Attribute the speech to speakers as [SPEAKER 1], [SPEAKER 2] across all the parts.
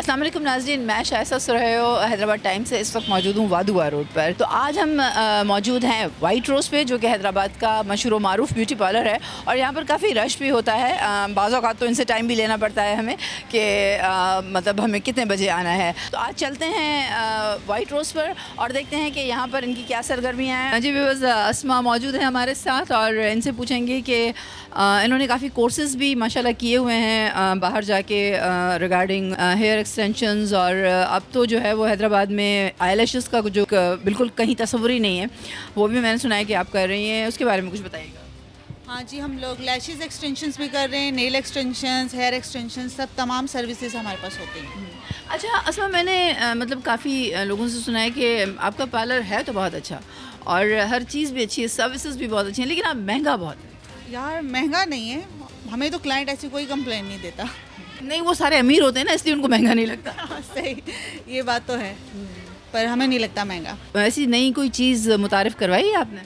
[SPEAKER 1] अस्सलाम वालेकुम नाज़रीन, मैं शाइस्ता सुरैयो हैदराबाद टाइम से इस वक्त मौजूद हूँ वादुआ रोड पर। तो आज हम मौजूद हैं वाइट रोज़ पे, जो कि हैदराबाद का मशहूर मारूफ ब्यूटी पार्लर है। और यहाँ पर काफ़ी रश भी होता है। बाज़ औक़ात तो इनसे टाइम भी लेना पड़ता है हमें कि मतलब हमें कितने बजे आना है। तो आज चलते हैं वाइट रोज़ पर और देखते हैं कि यहाँ पर इनकी क्या सरगर्मियाँ हैं। जी बस अस्मा मौजूद हैं हमारे साथ और इनसे पूछेंगे कि इन्होंने काफ़ी कोर्सेज़ भी माशाल्लाह किए हुए हैं बाहर जाके रिगार्डिंग हेयर एक्सटेंशंस। और अब तो जो है वो हैदराबाद में आईलैशेस का जो बिल्कुल कहीं तस्वुर ही नहीं है, वो भी मैंने सुना है कि आप कर रही हैं। उसके बारे में कुछ बताइएगा।
[SPEAKER 2] हाँ जी, हम लोग लैशेस एक्सटेंशंस भी कर रहे हैं, नेल एक्सटेंशंस, हेयर एक्सटेंशंस, सब तमाम सर्विसेज हमारे पास होती हैं।
[SPEAKER 1] अच्छा असमा, मैंने मतलब काफ़ी लोगों से सुना है कि आपका पार्लर है तो बहुत अच्छा और हर चीज़ भी अच्छी है, सर्विसेज भी बहुत अच्छी हैं, लेकिन आप महंगा बहुत है।
[SPEAKER 2] यार महंगा नहीं है, हमें तो क्लाइंट ऐसी कोई कंप्लेन नहीं देता।
[SPEAKER 1] नहीं, वो सारे अमीर होते हैं ना, इसलिए उनको महंगा नहीं लगता।
[SPEAKER 2] सही, ये बात तो है, पर हमें नहीं लगता महंगा।
[SPEAKER 1] ऐसी नई कोई चीज़ मुतारिफ़ करवाई है आपने?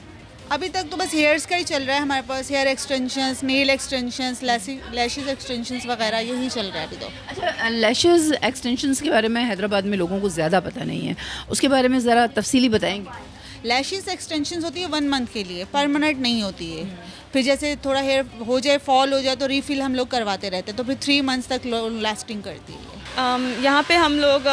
[SPEAKER 2] अभी तक तो बस हेयर्स का ही चल रहा है हमारे पास, hair extensions, nail extensions, lashes extensions वगैरह, यही चल रहा है अभी तो।
[SPEAKER 1] अच्छा, लैशेस एक्सटेंशंस के बारे में हैदराबाद में लोगों को ज़्यादा पता नहीं है, उसके बारे में ज़रा तफसीली बताएंगे?
[SPEAKER 2] लैशेस एक्सटेंशंस होती है 1 मंथ के लिए, परमानेंट नहीं होती है। फिर जैसे थोड़ा हेयर हो जाए, फॉल हो जाए तो रीफिल हम लोग करवाते रहते हैं, तो फिर 3 मंथ्स तक लास्टिंग करती है।
[SPEAKER 3] यहाँ पे हम लोग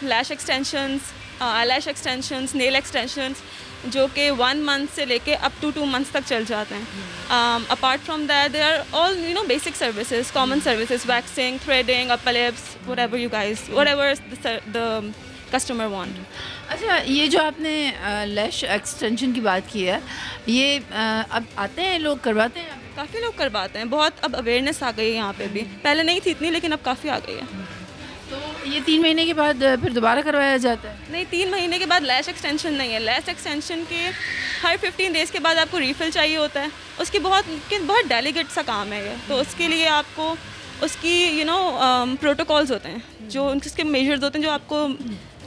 [SPEAKER 3] lash extensions, eyelash extensions, nail extensions जो कि 1 मंथ से लेके अप टू 2 मंथ्स तक चल जाते हैं। Apart from that they are all basic services, common services, waxing, threading, upper lips, whatever you guys, whatever the customer want.
[SPEAKER 1] अच्छा, ये जो आपने लैश एक्सटेंशन की बात की है, ये अब आते हैं लोग करवाते हैं?
[SPEAKER 3] काफ़ी लोग करवाते हैं, बहुत अब अवेयरनेस आ गई है यहाँ पे भी, पहले नहीं थी इतनी लेकिन अब काफ़ी आ गई है।
[SPEAKER 1] तो ये 3 महीने के बाद फिर दोबारा करवाया जाता है?
[SPEAKER 3] नहीं, 3 महीने के बाद लैश एक्सटेंशन नहीं है। लैश एक्सटेंशन के हर 15 डेज़ के बाद आपको रीफिल चाहिए होता है। उसकी बहुत डेलिकेट सा काम है ये, तो उसके लिए आपको उसकी प्रोटोकॉल्स होते हैं, जो उसके मेजर्स होते हैं जो आपको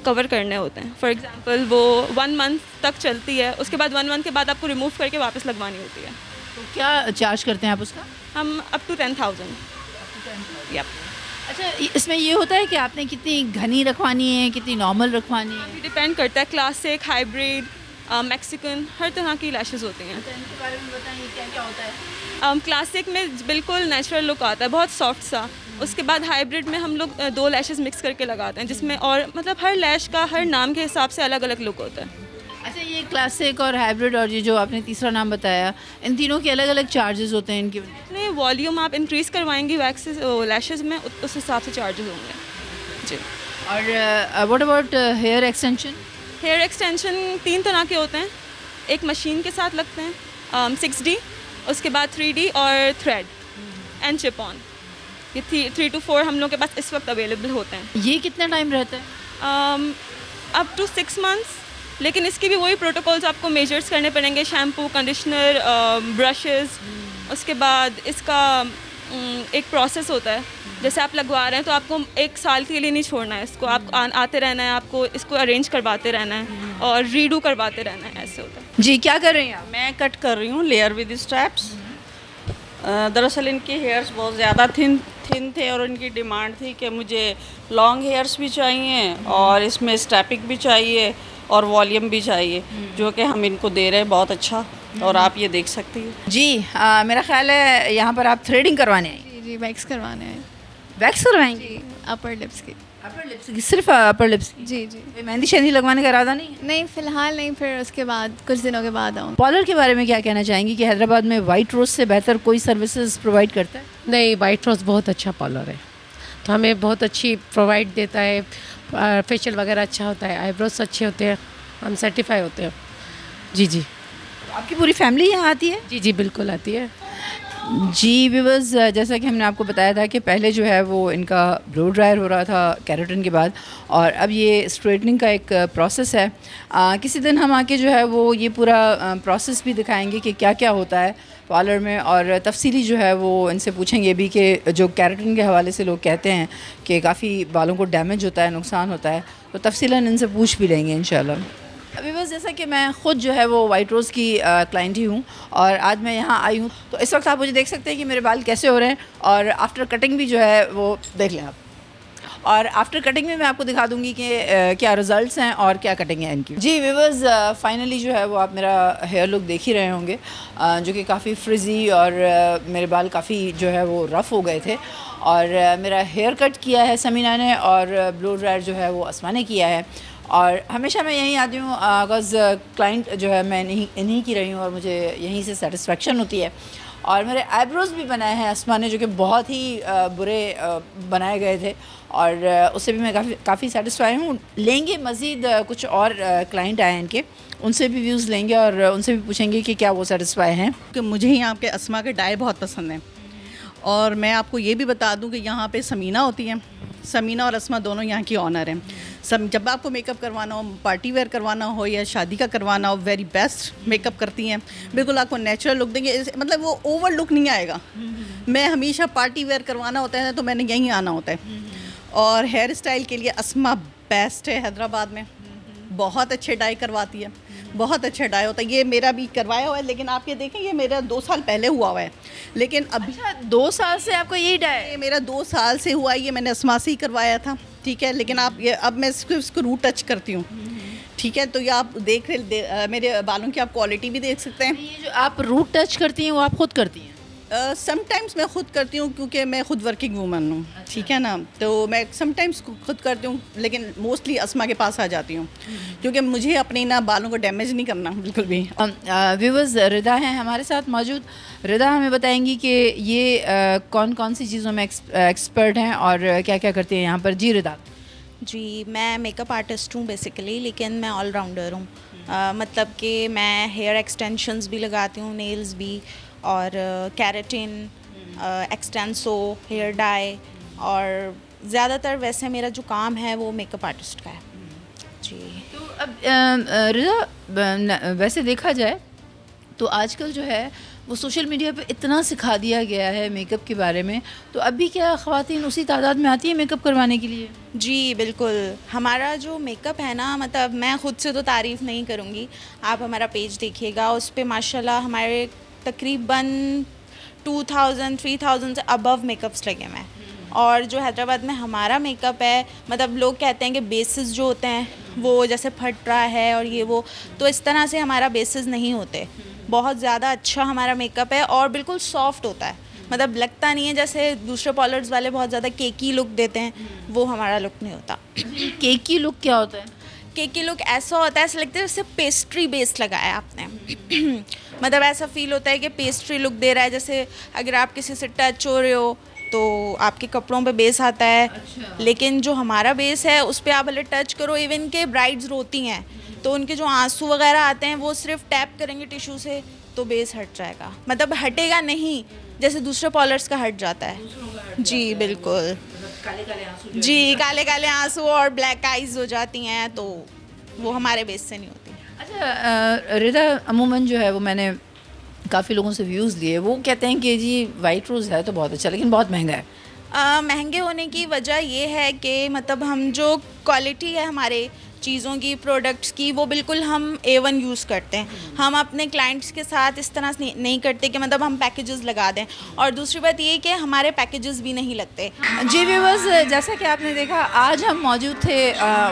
[SPEAKER 3] कवर करने होते हैं। फॉर एग्जांपल वो 1 मंथ तक चलती है, उसके बाद 1 मंथ के बाद आपको रिमूव करके वापस लगवानी होती है।
[SPEAKER 1] तो क्या चार्ज करते हैं आप उसका?
[SPEAKER 3] हम अप टू 10,000। यप।
[SPEAKER 1] अच्छा, इसमें ये होता है कि आपने कितनी घनी रखवानी है, कितनी नॉर्मल रखवानी है?
[SPEAKER 3] डिपेंड करता है, क्लासिक, हाइब्रिड, मैक्सिकन, हर तरह की लैशेज़ होती हैं।
[SPEAKER 1] अच्छा, इनके बारे में बताइए क्या क्या होता है?
[SPEAKER 3] क्लासिक में बिल्कुल नेचुरल लुक आता है, बहुत सॉफ्ट सा। उसके बाद हाइब्रिड में हम लोग 2 लैशेज़ मिक्स करके लगाते हैं, जिसमें और मतलब हर लैश का हर नाम के हिसाब से अलग अलग लुक होता है।
[SPEAKER 1] अच्छा, ये क्लासिक और हाइब्रिड और ये जो आपने तीसरा नाम बताया, इन तीनों के अलग अलग चार्जेस होते हैं इनके?
[SPEAKER 3] नहीं, वॉल्यूम आप इंक्रीज़ करवाएंगी वैक्सेस लैशेज़ में, उस हिसाब से चार्जेस होंगे जी।
[SPEAKER 1] और what about hair extension?
[SPEAKER 3] Hair extension 3 तरह के होते हैं। एक मशीन के साथ लगते हैं 6D, उसके बाद 3D और थ्रेड एंड चिप ऑन। ये 3 to 4 हम लोग के पास इस वक्त अवेलेबल होते हैं।
[SPEAKER 1] ये कितना टाइम रहता है?
[SPEAKER 3] अप टू 6 मंथ्स, लेकिन इसके भी वही प्रोटोकॉल्स आपको मेजर्स करने पड़ेंगे, शैम्पू, कंडीशनर, ब्रशेस। उसके बाद इसका एक प्रोसेस होता है, जैसे आप लगवा रहे हैं तो आपको 1 साल के लिए नहीं छोड़ना है इसको, आप आते रहना है, आपको इसको अरेंज करवाते रहना है और रीडू करवाते रहना है, ऐसे होता है।
[SPEAKER 1] जी, क्या कर रही हैं आप?
[SPEAKER 4] मैं कट कर रही हूँ लेयर विद स्टेप्स। दरअसल इनके हेयर्स बहुत ज़्यादा थिन थे और इनकी डिमांड थी कि मुझे लॉन्ग हेयर्स भी चाहिए और इसमें स्टेपिंग भी चाहिए और वॉल्यूम भी चाहिए, जो कि हम इनको दे रहे हैं बहुत अच्छा, और आप ये देख सकती हैं।
[SPEAKER 1] जी, मेरा ख्याल है यहाँ पर आप थ्रेडिंग करवाने हैं।
[SPEAKER 5] जी जी, वैक्स करवाना है।
[SPEAKER 1] वैक्स करवाएंगे?
[SPEAKER 5] जी, अपर लिप्स की।
[SPEAKER 1] अपर लिप्स की? सिर्फ अपर लिप्स की?
[SPEAKER 5] जी जी।
[SPEAKER 1] कोई मेहंदी शहंदी लगवाने का इरादा नहीं है?
[SPEAKER 5] नहीं, फ़िलहाल नहीं, फिर उसके बाद कुछ दिनों के बाद आऊँ।
[SPEAKER 1] पार्लर के बारे में क्या कहना चाहेंगी कि हैदराबाद में वाइट रोज़ से बेहतर कोई सर्विसेज प्रोवाइड करता है?
[SPEAKER 6] नहीं, वाइट रोज़ बहुत अच्छा पार्लर है, तो हमें बहुत अच्छी प्रोवाइड देता है। फेशियल वगैरह अच्छा होता है, आईब्रोज अच्छे होते हैं, हम सर्टिफाई होते हैं। जी जी।
[SPEAKER 1] तो आपकी पूरी फैमिली यहाँ आती है?
[SPEAKER 6] जी जी, बिल्कुल आती है।
[SPEAKER 1] जी व्यूअर्स, जैसा कि हमने आपको बताया था कि पहले जो है वो इनका ब्लो ड्रायर हो रहा था केराटिन के बाद, और अब ये स्ट्रेटनिंग का एक प्रोसेस है। किसी दिन हम आके जो है वो ये पूरा प्रोसेस भी दिखाएंगे कि क्या क्या होता है पार्लर में, और तफसीली जो है वो इनसे पूछेंगे भी कि जो केराटिन के हवाले से लोग कहते हैं कि काफ़ी बालों को डैमेज होता है, नुकसान होता है, तो तफसीलन इनसे पूछ भी लेंगे इंशाल्लाह। अभी बस जैसा कि मैं ख़ुद जो है वो वाइट रोज़ की क्लाइंट ही हूँ और आज मैं यहाँ आई हूँ, तो इस वक्त आप मुझे देख सकते हैं कि मेरे बाल कैसे हो रहे हैं, और आफ्टर कटिंग भी जो है वो देख लें आप। और आफ्टर कटिंग में मैं आपको दिखा दूंगी कि क्या रिजल्ट्स हैं और क्या कटिंग है इनकी। जी व्यूअर्स, फाइनली जो है वो आप मेरा हेयर लुक देख ही रहे होंगे, जो कि काफ़ी फ्रिजी और मेरे बाल काफ़ी जो है वो रफ़ हो गए थे। और मेरा हेयर कट किया है समीना ने और ब्लो ड्रायर जो है वो अस्मा ने किया है। और हमेशा मैं यहीं आती हूँ बिकॉज़ क्लाइंट जो है मैं इन्हीं की रही हूँ और मुझे यहीं से सेटिस्फेक्शन होती है। और मेरे आईब्रोज़ भी बनाए हैं अस्मा ने, जो कि बहुत ही बुरे बनाए गए थे और उससे भी मैं काफ़ी सेटिस्फाई हूँ। लेंगे मज़ीद कुछ और क्लाइंट आए हैं इनके, उनसे भी व्यूज़ लेंगे और उनसे भी पूछेंगे कि क्या वो सेटिस्फाई हैं।
[SPEAKER 7] कि मुझे यहाँ के अस्मा के डाई बहुत पसंद हैं। और मैं आपको ये भी बता दूं कि यहाँ पे समीना होती है, समीना और अस्मा दोनों यहाँ की ऑनर हैं। जब आपको मेकअप करवाना हो, पार्टी वेयर करवाना हो या शादी का करवाना हो, वेरी बेस्ट मेकअप करती हैं। बिल्कुल आपको नेचुरल लुक देंगे, मतलब वो ओवर लुक नहीं आएगा। मैं हमेशा पार्टी वेयर करवाना होता है तो मैंने यहीं आना होता है। और हेयर स्टाइल के लिए अस्मा बेस्ट है हैदराबाद में, बहुत अच्छे डाई करवाती है, बहुत अच्छा डाई होता है। ये मेरा भी करवाया हुआ है, लेकिन आप ये देखें ये मेरा 2 साल पहले हुआ हुआ है, लेकिन अभी
[SPEAKER 1] 2 साल से आपको यही डाई?
[SPEAKER 7] ये मेरा 2 साल से हुआ है, ये मैंने अस्मा से ही करवाया था, ठीक है। लेकिन आप ये अब मैं इसको रूट टच करती हूँ, ठीक है। तो ये आप मेरे बालों की आप क्वालिटी भी देख सकते हैं।
[SPEAKER 1] ये जो आप रूट टच करती हैं वो आप खुद करती हैं?
[SPEAKER 7] समटाइम्स मैं खुद करती हूँ क्योंकि मैं खुद वर्किंग वूमन हूँ, ठीक है ना। तो मैं समटाइम्स खुद करती हूँ, लेकिन मोस्टली अस्मा के पास आ जाती हूँ क्योंकि मुझे अपने ना बालों को डैमेज नहीं करना बिल्कुल भी।
[SPEAKER 1] व्यूअर्स, रिदा हैं हमारे साथ मौजूद। रिदा हमें बताएंगी कि ये कौन कौन सी चीज़ों में एक्सपर्ट हैं और क्या क्या करती हैं यहाँ पर। जी रिदा।
[SPEAKER 8] जी, मैं मेकअप आर्टिस्ट हूँ बेसिकली, लेकिन मैं ऑलराउंडर हूँ। मतलब कि मैं हेयर एक्सटेंशंस भी लगाती हूँ, नेल्स भी, और कैरेटिन, एक्सटेंसो, हेयर डाई, और ज़्यादातर वैसे मेरा जो काम है वो मेकअप आर्टिस्ट का है। जी।
[SPEAKER 1] तो अब रिदा, वैसे देखा जाए तो आजकल जो है वो सोशल मीडिया पे इतना सिखा दिया गया है मेकअप के बारे में, तो अभी क्या ख़वातीन उसी तादाद में आती है मेकअप करवाने के लिए?
[SPEAKER 8] जी बिल्कुल, हमारा जो मेकअप है ना, मतलब मैं ख़ुद से तो तारीफ़ नहीं करूँगी, आप हमारा पेज देखिएगा, उस पर माशाल्लाह हमारे तकरीबन 2000-3000 से अबव मेकअप्स लगे हुए हैं। और जो हैदराबाद में हमारा मेकअप है, मतलब लोग कहते हैं कि बेसिस जो होते हैं वो जैसे फट रहा है और ये वो, तो इस तरह से हमारा बेसिस नहीं होते। बहुत ज़्यादा अच्छा हमारा मेकअप है और बिल्कुल सॉफ्ट होता है, मतलब लगता नहीं है जैसे दूसरे पार्लर्स वाले बहुत ज़्यादा केकी लुक देते हैं, वो हमारा लुक नहीं होता।
[SPEAKER 1] केकी लुक क्या होता है?
[SPEAKER 8] केकी लुक ऐसा होता है, ऐसा लगता है जैसे पेस्ट्री बेस लगाया आपने मतलब ऐसा फील होता है कि पेस्ट्री लुक दे रहा है, जैसे अगर आप किसी से टच हो रहे हो तो आपके कपड़ों पे बेस आता है। अच्छा। लेकिन जो हमारा बेस है उस पर आप भले टच करो, इवन के ब्राइड्स रोती हैं तो उनके जो आंसू वगैरह आते हैं वो सिर्फ टैप करेंगे टिशू से तो बेस हट जाएगा, मतलब हटेगा नहीं जैसे दूसरे पार्लर्स का हट जाता है। जी बिल्कुल,
[SPEAKER 1] काले काले आंसू
[SPEAKER 8] जी काले काले आंसू और ब्लैक आइज हो जाती हैं, तो वो हमारे बेस से नहीं होती।
[SPEAKER 1] अच्छा रिदा, अमूमन जो है वो मैंने काफ़ी लोगों से व्यूज़ लिए, वो कहते हैं कि जी वाइट रोज़ है तो बहुत अच्छा, लेकिन बहुत महंगा है।
[SPEAKER 8] महंगे होने की वजह ये है कि मतलब हम जो क्वालिटी है हमारे चीज़ों की, प्रोडक्ट्स की, वो बिल्कुल हम A1 यूज़ करते हैं। हम अपने क्लाइंट्स के साथ इस तरह से नहीं करते कि मतलब हम पैकेजेस लगा दें, और दूसरी बात ये कि हमारे पैकेजेस भी नहीं लगते।
[SPEAKER 1] जी व्यूअर्स, जैसा कि आपने देखा आज हम मौजूद थे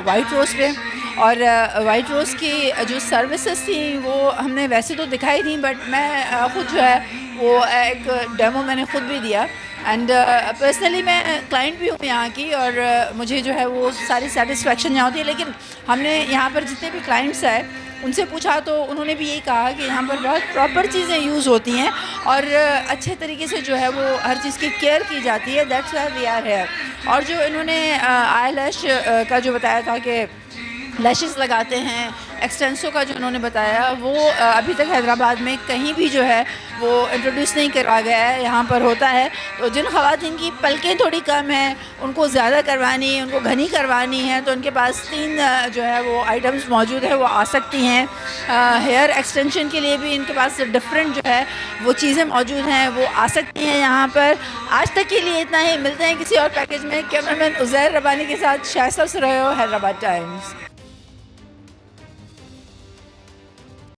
[SPEAKER 1] वाइट रोज़ पे, और वाइट रोज़ की जो सर्विसेज थी वो हमने वैसे तो दिखाई थी, बट मैं खुद जो है वो एक डेमो मैंने खुद भी दिया। एंड पर्सनली मैं क्लाइंट भी हूँ यहाँ की, और मुझे जो है वो सारी सेटिस्फेक्शन यहाँ होती है। लेकिन हमने यहाँ पर जितने भी क्लाइंट्स आए उनसे पूछा तो उन्होंने भी यही कहा कि यहाँ पर बहुत प्रॉपर चीज़ें यूज़ होती हैं और अच्छे तरीके से जो है वो हर चीज़ की केयर की जाती है। That's why we are here. और जो इन्होंने आई लैश का जो बताया था कि लैशेस लगाते हैं, एक्सटेंसो का जो उन्होंने बताया, वो अभी तक हैदराबाद में कहीं भी जो है वो इंट्रोड्यूस नहीं करा गया है, यहाँ पर होता है। तो जिन ख़वातीन की पलकें थोड़ी कम हैं, उनको ज़्यादा करवानी है, उनको घनी करवानी है, तो उनके पास 3 जो है वो आइटम्स मौजूद है, वो आ सकती हैं। हेयर एक्सटेंशन के लिए भी इनके पास डिफरेंट जो है वो चीज़ें मौजूद हैं, वो आ सकती हैं यहाँ पर। आज तक के लिए इतना ही, मिलते हैं किसी और पैकेज में। कैमरामैन उज़ैर रबानी के साथ शाइस्ता सुरैयो, हैदराबाद टाइम्स।